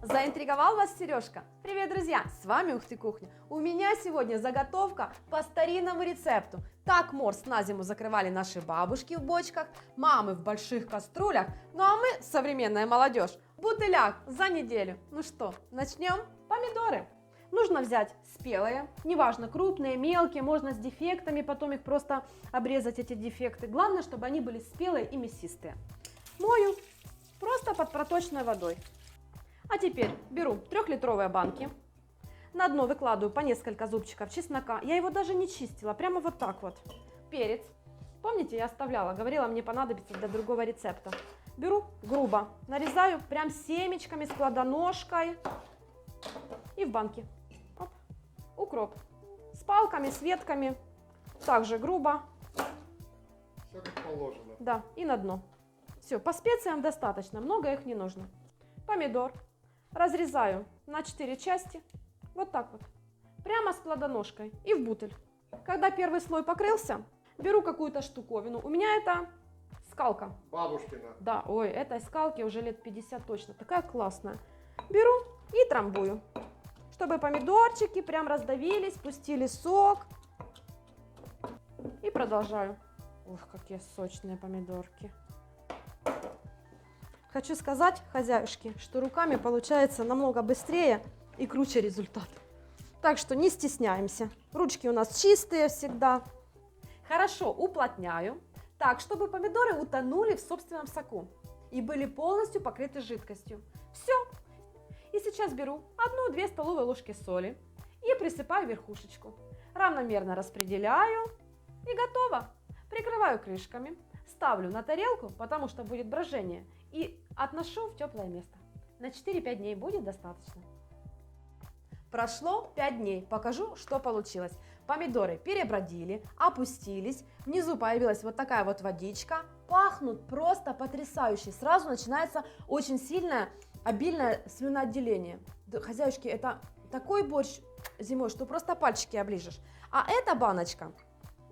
Заинтриговал вас Сережка? Привет, друзья! С вами Ух ты Кухня. У меня сегодня заготовка по старинному рецепту. Так морс на зиму закрывали наши бабушки в бочках, мамы в больших кастрюлях, ну а мы, современная молодежь, в бутылях за неделю. Ну что, начнем? Помидоры. Нужно взять спелые, неважно, крупные, мелкие, можно с дефектами, потом их просто обрезать, эти дефекты. Главное, чтобы они были спелые и мясистые. Мою просто под проточной водой. А теперь беру 3-литровые банки, на дно выкладываю по несколько зубчиков чеснока, я его даже не чистила, прямо вот так вот. Перец, помните, я оставляла, говорила, мне понадобится для другого рецепта. Беру грубо, нарезаю прям семечками, складоножкой и в банке. Оп. Укроп с палками, с ветками, также грубо. Все как положено. Да, и на дно. Все, по специям достаточно, много их не нужно. Помидор разрезаю на 4 части, вот так вот, прямо с плодоножкой и в бутыль. Когда первый слой покрылся, беру какую-то штуковину, у меня это скалка. Бабушкина. Да, ой, этой скалке уже лет 50 точно, такая классная. Беру и трамбую, чтобы помидорчики прям раздавились, пустили сок. И продолжаю. Ух, какие сочные помидорки. Хочу сказать, хозяюшки, что руками получается намного быстрее и круче результат. Так что не стесняемся. Ручки у нас чистые всегда. Хорошо уплотняю, так, чтобы помидоры утонули в собственном соку и были полностью покрыты жидкостью. Все. И сейчас беру 1-2 столовые ложки соли и присыпаю верхушечку. Равномерно распределяю и готово. Прикрываю крышками. Ставлю на тарелку, потому что будет брожение, и отношу в теплое место. На 4-5 дней будет достаточно. Прошло 5 дней. Покажу, что получилось. Помидоры перебродили, опустились. Внизу появилась вот такая вот водичка. Пахнут просто потрясающе. Сразу начинается очень сильное, обильное слюноотделение. Хозяюшки, это такой борщ зимой, что просто пальчики оближешь. А эта баночка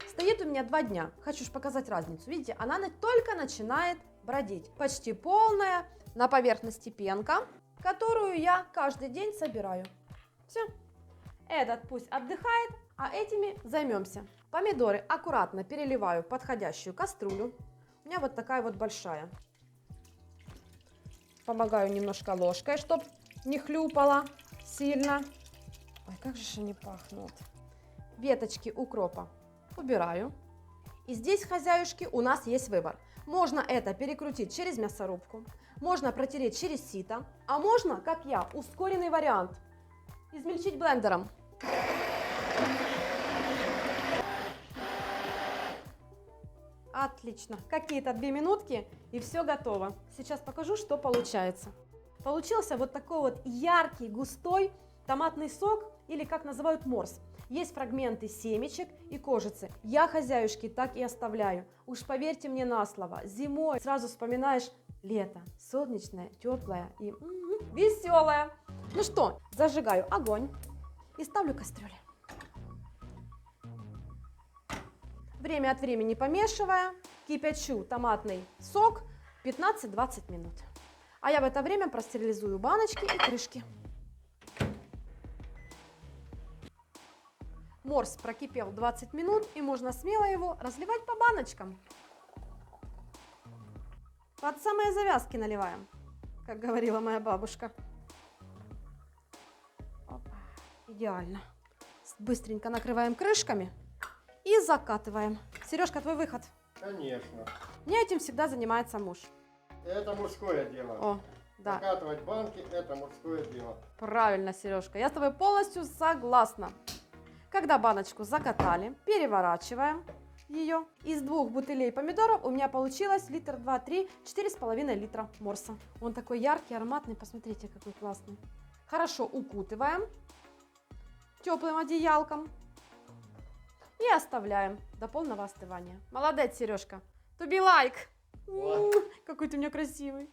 стоит у меня 2 дня. Хочу ж показать разницу. Видите, она только начинает бродить. Почти полная, на поверхности пенка, которую я каждый день собираю. Все. Этот пусть отдыхает, а этими займемся. Помидоры аккуратно переливаю в подходящую кастрюлю. У меня вот такая вот большая. Помогаю немножко ложкой, чтобы не хлюпала сильно. Ой, как же они пахнут. Веточки укропа убираю. И здесь, хозяюшки, у нас есть выбор. Можно это перекрутить через мясорубку, можно протереть через сито, а можно, как я, ускоренный вариант, измельчить блендером. Отлично. Какие-то 2 минутки и все готово. Сейчас покажу, что получается. Получился вот такой вот яркий, густой томатный сок, или как называют морс. Есть фрагменты семечек и кожицы. Я, хозяюшки, так и оставляю. Уж поверьте мне на слово, зимой сразу вспоминаешь лето, солнечное, теплое и веселое. Ну что, зажигаю огонь и ставлю кастрюлю. Время от времени помешивая, кипячу томатный сок 15-20 минут. А я в это время простерилизую баночки и крышки. Морс прокипел 20 минут, и можно смело его разливать по баночкам. Под самые завязки наливаем, как говорила моя бабушка. Опа, идеально. Быстренько накрываем крышками и закатываем. Сережка, твой выход. Конечно. Мне этим всегда занимается муж. Это мужское дело. О, да. Закатывать банки – это мужское дело. Правильно, Сережка, я с тобой полностью согласна. Когда баночку закатали, переворачиваем ее. Из 2 бутылей помидоров у меня получилось литр 2-3, 4,5 литра морса. Он такой яркий, ароматный, посмотрите, какой классный. Хорошо укутываем теплым одеялком и оставляем до полного остывания. Молодец, Сережка. To be like. Какой ты у меня красивый.